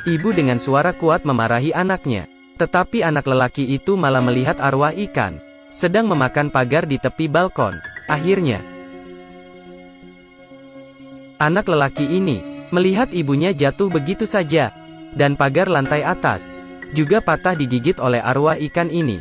Ibu dengan suara kuat memarahi anaknya. Tetapi anak lelaki itu malah melihat arwah ikan sedang memakan pagar di tepi balkon. Akhirnya, anak lelaki ini melihat ibunya jatuh begitu saja, dan pagar lantai atas juga patah digigit oleh arwah ikan ini.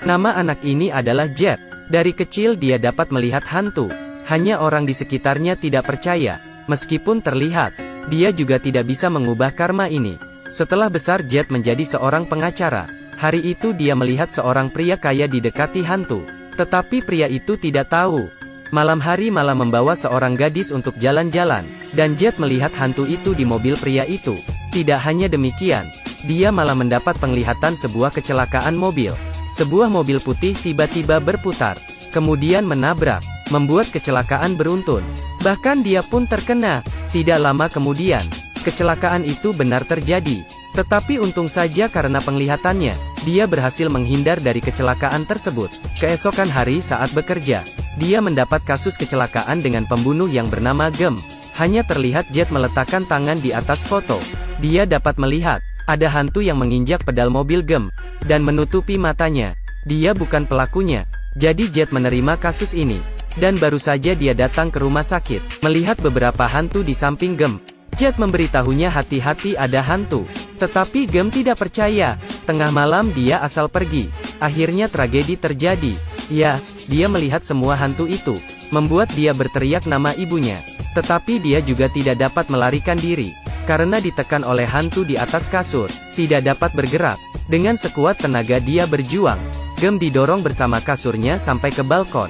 Nama anak ini adalah Jet. Dari kecil dia dapat melihat hantu. Hanya orang di sekitarnya tidak percaya. Meskipun terlihat, dia juga tidak bisa mengubah karma ini. Setelah besar Jet menjadi seorang pengacara. Hari itu dia melihat seorang pria kaya didekati hantu. Tetapi pria itu tidak tahu. Malam hari malah membawa seorang gadis untuk jalan-jalan. Dan Jet melihat hantu itu di mobil pria itu. Tidak hanya demikian, dia malah mendapat penglihatan sebuah kecelakaan mobil. Sebuah mobil putih tiba-tiba berputar, kemudian menabrak, membuat kecelakaan beruntun. Bahkan dia pun terkena. Tidak lama kemudian, kecelakaan itu benar terjadi. Tetapi untung saja karena penglihatannya, dia berhasil menghindar dari kecelakaan tersebut. Keesokan hari saat bekerja, dia mendapat kasus kecelakaan dengan pembunuh yang bernama Gem. Hanya terlihat Jet meletakkan tangan di atas foto. Dia dapat melihat ada hantu yang menginjak pedal mobil Gem dan menutupi matanya. Dia bukan pelakunya. Jadi Jet menerima kasus ini. Dan baru saja dia datang ke rumah sakit, melihat beberapa hantu di samping Gem. Jet memberitahunya hati-hati ada hantu. Tetapi Gem tidak percaya. Tengah malam dia asal pergi. Akhirnya tragedi terjadi. Ya, dia melihat semua hantu itu, membuat dia berteriak nama ibunya. Tetapi dia juga tidak dapat melarikan diri. Karena ditekan oleh hantu di atas kasur, tidak dapat bergerak. Dengan sekuat tenaga dia berjuang. Gem didorong bersama kasurnya sampai ke balkon.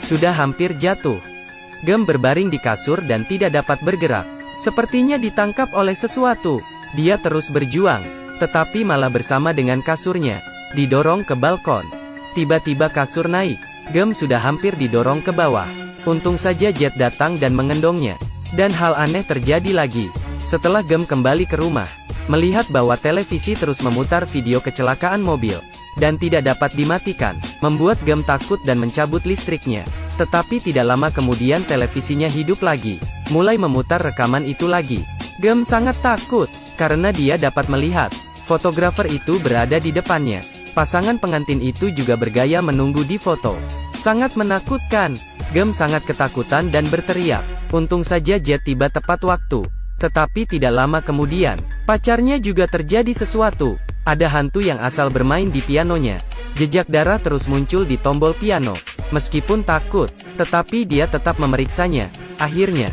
Sudah hampir jatuh. Gem berbaring di kasur dan tidak dapat bergerak. Sepertinya ditangkap oleh sesuatu. Dia terus berjuang, tetapi malah bersama dengan kasurnya, didorong ke balkon. Tiba-tiba kasur naik. Gem sudah hampir didorong ke bawah. Untung saja Jet datang dan mengendongnya. Dan hal aneh terjadi lagi. Setelah Gem kembali ke rumah, melihat bahwa televisi terus memutar video kecelakaan mobil, dan tidak dapat dimatikan, membuat Gem takut dan mencabut listriknya. Tetapi tidak lama kemudian televisinya hidup lagi, mulai memutar rekaman itu lagi. Gem sangat takut, karena dia dapat melihat, fotografer itu berada di depannya. Pasangan pengantin itu juga bergaya menunggu di foto. Sangat menakutkan. Gem sangat ketakutan dan berteriak. Untung saja Jet tiba tepat waktu. Tetapi tidak lama kemudian, pacarnya juga terjadi sesuatu. Ada hantu yang asal bermain di pianonya. Jejak darah terus muncul di tombol piano. Meskipun takut, tetapi dia tetap memeriksanya. Akhirnya,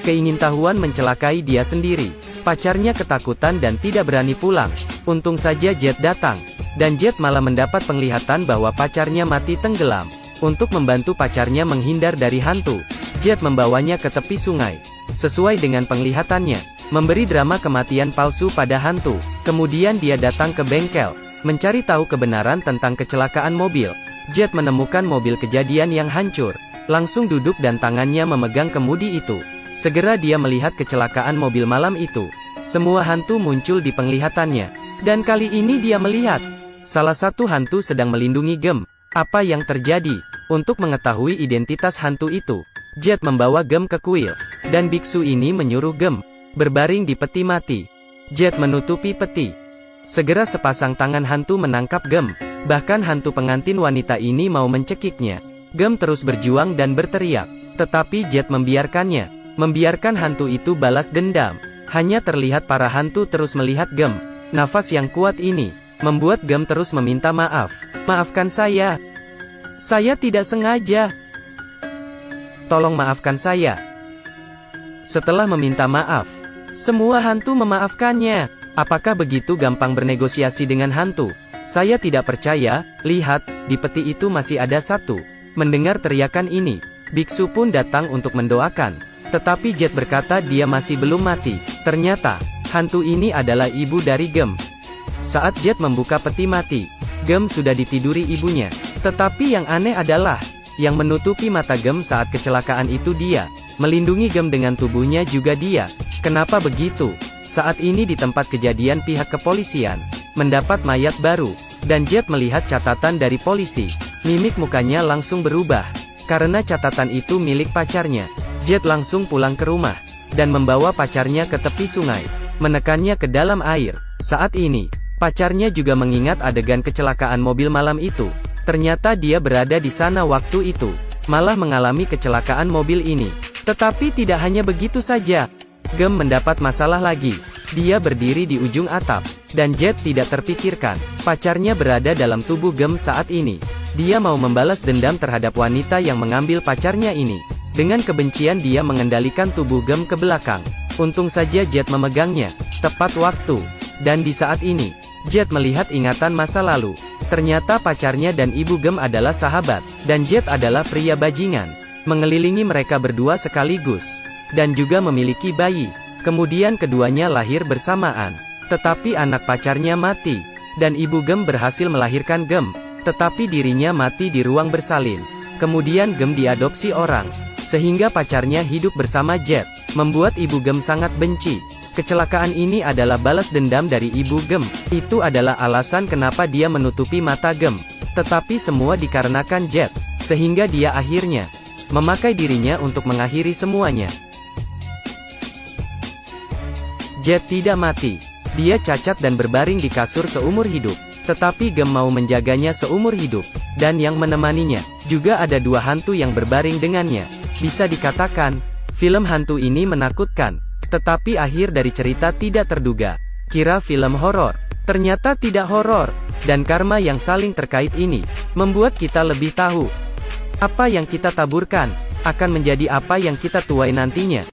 keingintahuan mencelakai dia sendiri. Pacarnya ketakutan dan tidak berani pulang. Untung saja Jet datang. Dan Jet malah mendapat penglihatan bahwa pacarnya mati tenggelam. Untuk membantu pacarnya menghindar dari hantu, Jet membawanya ke tepi sungai. Sesuai dengan penglihatannya, memberi drama kematian palsu pada hantu. Kemudian dia datang ke bengkel, mencari tahu kebenaran tentang kecelakaan mobil. Jet menemukan mobil kejadian yang hancur. Langsung duduk dan tangannya memegang kemudi itu. Segera dia melihat kecelakaan mobil malam itu. Semua hantu muncul di penglihatannya. Dan kali ini dia melihat salah satu hantu sedang melindungi Gem. Apa yang terjadi? Untuk mengetahui identitas hantu itu, Jet membawa Gem ke kuil, dan biksu ini menyuruh Gem berbaring di peti mati. Jet menutupi peti. Segera sepasang tangan hantu menangkap Gem. Bahkan hantu pengantin wanita ini mau mencekiknya. Gem terus berjuang dan berteriak. Tetapi Jet membiarkannya. Membiarkan hantu itu balas dendam. Hanya terlihat para hantu terus melihat Gem. Nafas yang kuat ini membuat Gem terus meminta maaf. Maafkan saya. Saya tidak sengaja. Tolong maafkan saya. Setelah meminta maaf, semua hantu memaafkannya. Apakah begitu gampang bernegosiasi dengan hantu? Saya tidak percaya. Lihat, di peti itu masih ada satu. Mendengar teriakan ini, biksu pun datang untuk mendoakan. Tetapi Jet berkata dia masih belum mati. Ternyata, hantu ini adalah ibu dari Gem. Saat Jet membuka peti mati, Gem sudah ditiduri ibunya. Tetapi yang aneh adalah, yang menutupi mata Gem saat kecelakaan itu dia. Melindungi Gem dengan tubuhnya juga dia. Kenapa begitu? Saat ini di tempat kejadian pihak kepolisian mendapat mayat baru. Dan Jet melihat catatan dari polisi. Mimik mukanya langsung berubah. Karena catatan itu milik pacarnya, Jet langsung pulang ke rumah, dan membawa pacarnya ke tepi sungai, menekannya ke dalam air. Saat ini, pacarnya juga mengingat adegan kecelakaan mobil malam itu. Ternyata dia berada di sana waktu itu, malah mengalami kecelakaan mobil ini. Tetapi tidak hanya begitu saja, Gem mendapat masalah lagi. Dia berdiri di ujung atap, dan Jet tidak terpikirkan, pacarnya berada dalam tubuh Gem saat ini. Dia mau membalas dendam terhadap wanita yang mengambil pacarnya ini. Dengan kebencian dia mengendalikan tubuh Gem ke belakang. Untung saja Jet memegangnya, tepat waktu. Dan di saat ini, Jet melihat ingatan masa lalu. Ternyata pacarnya dan ibu Gem adalah sahabat, dan Jet adalah pria bajingan. Mengelilingi mereka berdua sekaligus, dan juga memiliki bayi. Kemudian keduanya lahir bersamaan. Tetapi anak pacarnya mati, dan ibu Gem berhasil melahirkan Gem, tetapi dirinya mati di ruang bersalin. Kemudian Gem diadopsi orang, sehingga pacarnya hidup bersama Jet, membuat ibu Gem sangat benci. Kecelakaan ini adalah balas dendam dari ibu Gem. Itu adalah alasan kenapa dia menutupi mata Gem. Tetapi semua dikarenakan Jet, sehingga dia akhirnya memakai dirinya untuk mengakhiri semuanya. Jet tidak mati. Dia cacat dan berbaring di kasur seumur hidup. Tetapi Gem mau menjaganya seumur hidup. Dan yang menemaninya, juga ada dua hantu yang berbaring dengannya. Bisa dikatakan, film hantu ini menakutkan. Tetapi akhir dari cerita tidak terduga. Kira film horor, ternyata tidak horor. Dan karma yang saling terkait ini, membuat kita lebih tahu. Apa yang kita taburkan, akan menjadi apa yang kita tuai nantinya.